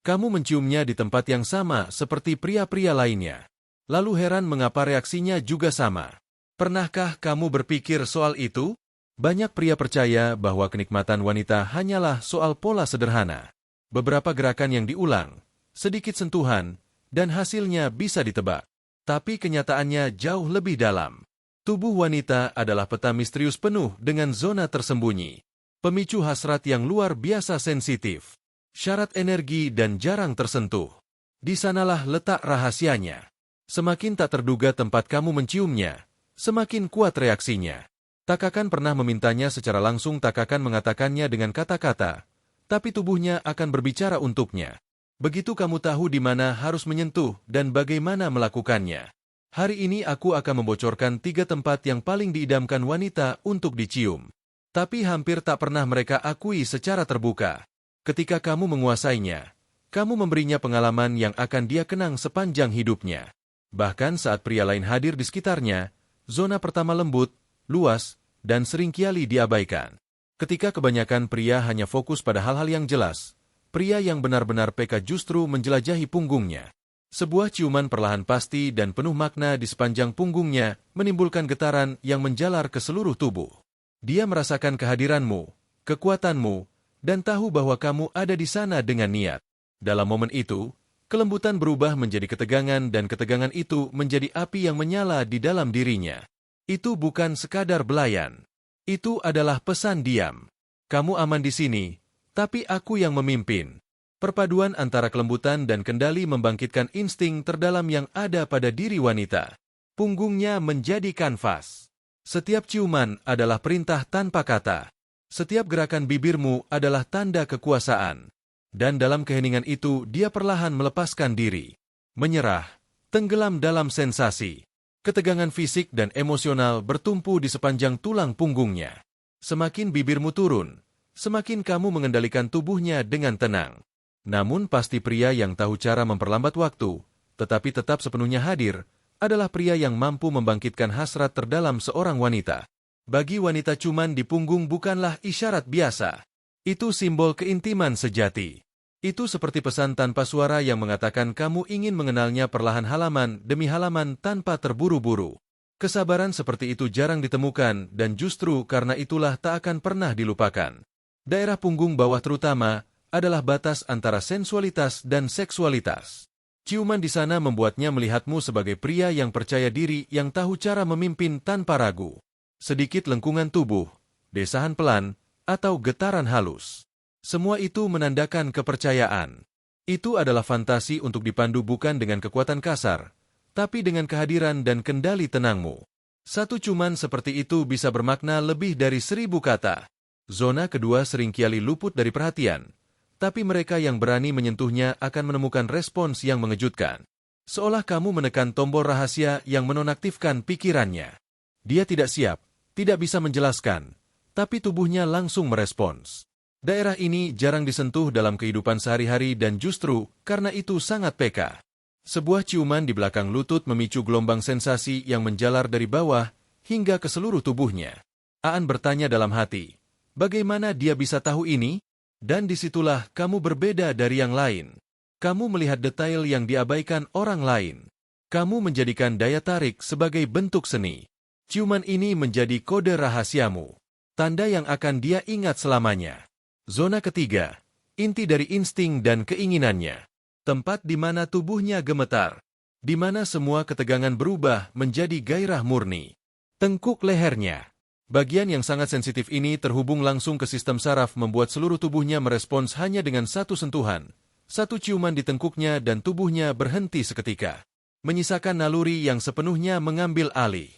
Kamu menciumnya di tempat yang sama seperti pria-pria lainnya. Lalu heran mengapa reaksinya juga sama. Pernahkah kamu berpikir soal itu? Banyak pria percaya bahwa kenikmatan wanita hanyalah soal pola sederhana. Beberapa gerakan yang diulang, sedikit sentuhan, dan hasilnya bisa ditebak. Tapi kenyataannya jauh lebih dalam. Tubuh wanita adalah peta misterius penuh dengan zona tersembunyi. Pemicu hasrat yang luar biasa sensitif. Syarat energi dan jarang tersentuh. Di sanalah letak rahasianya. Semakin tak terduga tempat kamu menciumnya, semakin kuat reaksinya. Tak akan pernah memintanya secara langsung, tak akan mengatakannya dengan kata-kata, tapi tubuhnya akan berbicara untuknya. Begitu kamu tahu di mana harus menyentuh dan bagaimana melakukannya. Hari ini aku akan membocorkan 3 tempat yang paling diidamkan wanita untuk dicium. Tapi hampir tak pernah mereka akui secara terbuka. Ketika kamu menguasainya, kamu memberinya pengalaman yang akan dia kenang sepanjang hidupnya. Bahkan saat pria lain hadir di sekitarnya, zona pertama lembut, luas, dan seringkali diabaikan. Ketika kebanyakan pria hanya fokus pada hal-hal yang jelas, pria yang benar-benar peka justru menjelajahi punggungnya. Sebuah ciuman perlahan pasti dan penuh makna di sepanjang punggungnya menimbulkan getaran yang menjalar ke seluruh tubuh. Dia merasakan kehadiranmu, kekuatanmu, dan tahu bahwa kamu ada di sana dengan niat. Dalam momen itu, kelembutan berubah menjadi ketegangan dan ketegangan itu menjadi api yang menyala di dalam dirinya. Itu bukan sekadar belayan. Itu adalah pesan diam. Kamu aman di sini, tapi aku yang memimpin. Perpaduan antara kelembutan dan kendali membangkitkan insting terdalam yang ada pada diri wanita. Punggungnya menjadi kanvas. Setiap ciuman adalah perintah tanpa kata. Setiap gerakan bibirmu adalah tanda kekuasaan. Dan dalam keheningan itu dia perlahan melepaskan diri. Menyerah, tenggelam dalam sensasi. Ketegangan fisik dan emosional bertumpu di sepanjang tulang punggungnya. Semakin bibirmu turun, semakin kamu mengendalikan tubuhnya dengan tenang. Namun pasti pria yang tahu cara memperlambat waktu, tetapi tetap sepenuhnya hadir, adalah pria yang mampu membangkitkan hasrat terdalam seorang wanita. Bagi wanita ciuman di punggung bukanlah isyarat biasa. Itu simbol keintiman sejati. Itu seperti pesan tanpa suara yang mengatakan kamu ingin mengenalnya perlahan halaman demi halaman tanpa terburu-buru. Kesabaran seperti itu jarang ditemukan dan justru karena itulah tak akan pernah dilupakan. Daerah punggung bawah terutama adalah batas antara sensualitas dan seksualitas. Ciuman di sana membuatnya melihatmu sebagai pria yang percaya diri yang tahu cara memimpin tanpa ragu. Sedikit lengkungan tubuh, desahan pelan, atau getaran halus. Semua itu menandakan kepercayaan. Itu adalah fantasi untuk dipandu bukan dengan kekuatan kasar, tapi dengan kehadiran dan kendali tenangmu. Satu ciuman seperti itu bisa bermakna lebih dari 1000 kata. Zona kedua seringkali luput dari perhatian, tapi mereka yang berani menyentuhnya akan menemukan respons yang mengejutkan. Seolah kamu menekan tombol rahasia yang menonaktifkan pikirannya. Dia tidak siap, tidak bisa menjelaskan, tapi tubuhnya langsung merespons. Daerah ini jarang disentuh dalam kehidupan sehari-hari dan justru karena itu sangat peka. Sebuah ciuman di belakang lutut memicu gelombang sensasi yang menjalar dari bawah hingga ke seluruh tubuhnya. Aan bertanya dalam hati, bagaimana dia bisa tahu ini? Dan disitulah kamu berbeda dari yang lain. Kamu melihat detail yang diabaikan orang lain. Kamu menjadikan daya tarik sebagai bentuk seni. Ciuman ini menjadi kode rahasiamu. Tanda yang akan dia ingat selamanya. Zona ketiga, inti dari insting dan keinginannya. Tempat di mana tubuhnya gemetar. Di mana semua ketegangan berubah menjadi gairah murni. Tengkuk lehernya. Bagian yang sangat sensitif ini terhubung langsung ke sistem saraf membuat seluruh tubuhnya merespons hanya dengan satu sentuhan. Satu ciuman di tengkuknya dan tubuhnya berhenti seketika. Menyisakan naluri yang sepenuhnya mengambil alih.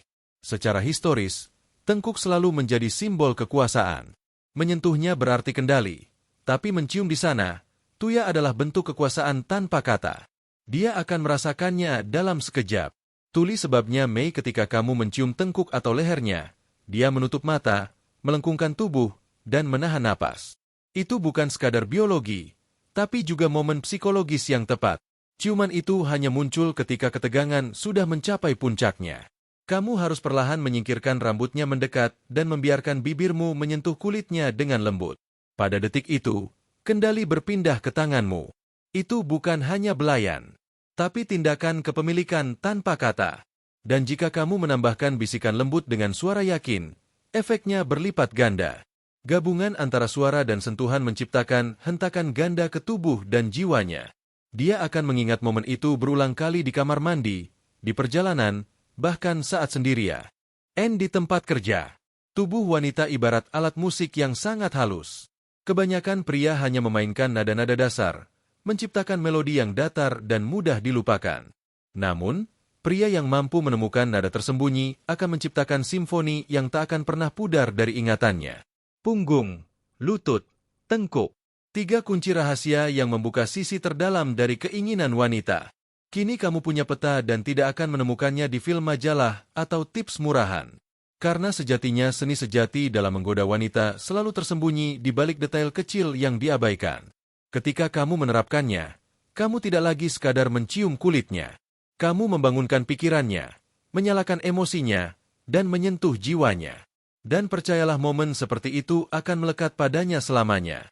Secara historis, tengkuk selalu menjadi simbol kekuasaan. Menyentuhnya berarti kendali, tapi mencium di sana, tuya adalah bentuk kekuasaan tanpa kata. Dia akan merasakannya dalam sekejap. Tulis sebabnya Mei ketika kamu mencium tengkuk atau lehernya, dia menutup mata, melengkungkan tubuh, dan menahan napas. Itu bukan sekadar biologi, tapi juga momen psikologis yang tepat. Ciuman itu hanya muncul ketika ketegangan sudah mencapai puncaknya. Kamu harus perlahan menyingkirkan rambutnya mendekat dan membiarkan bibirmu menyentuh kulitnya dengan lembut. Pada detik itu, kendali berpindah ke tanganmu. Itu bukan hanya belayan, tapi tindakan kepemilikan tanpa kata. Dan jika kamu menambahkan bisikan lembut dengan suara yakin, efeknya berlipat ganda. Gabungan antara suara dan sentuhan menciptakan hentakan ganda ke tubuh dan jiwanya. Dia akan mengingat momen itu berulang kali di kamar mandi, di perjalanan, bahkan saat sendirian. Di tempat kerja. Tubuh wanita ibarat alat musik yang sangat halus. Kebanyakan pria hanya memainkan nada-nada dasar, menciptakan melodi yang datar dan mudah dilupakan. Namun, pria yang mampu menemukan nada tersembunyi akan menciptakan simfoni yang tak akan pernah pudar dari ingatannya. Punggung, lutut, tengkuk. 3 kunci rahasia yang membuka sisi terdalam dari keinginan wanita. Kini kamu punya peta dan tidak akan menemukannya di film majalah atau tips murahan. Karena sejatinya seni sejati dalam menggoda wanita selalu tersembunyi di balik detail kecil yang diabaikan. Ketika kamu menerapkannya, kamu tidak lagi sekadar mencium kulitnya. Kamu membangunkan pikirannya, menyalakan emosinya, dan menyentuh jiwanya. Dan percayalah momen seperti itu akan melekat padanya selamanya.